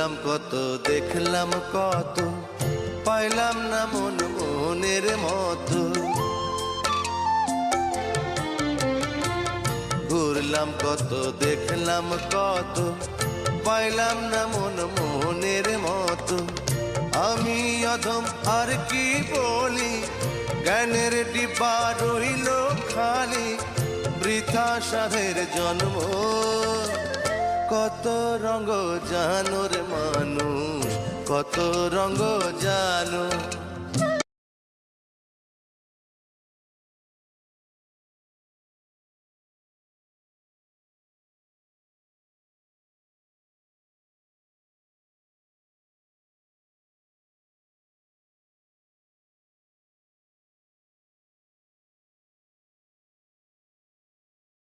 ঘুরলাম কত, দেখলাম কত, পাইলাম না মন মনের মতো। ঘুরলাম কত, দেখলাম কত, পাইলাম না মন মনের মতো। আমি অধম আর কি বলি, জ্ঞানের ডিব্বা রইল খালি, বৃথা সাধের জন্ম। কত রঙ জানো রে মানুষ, কত রঙ জানো।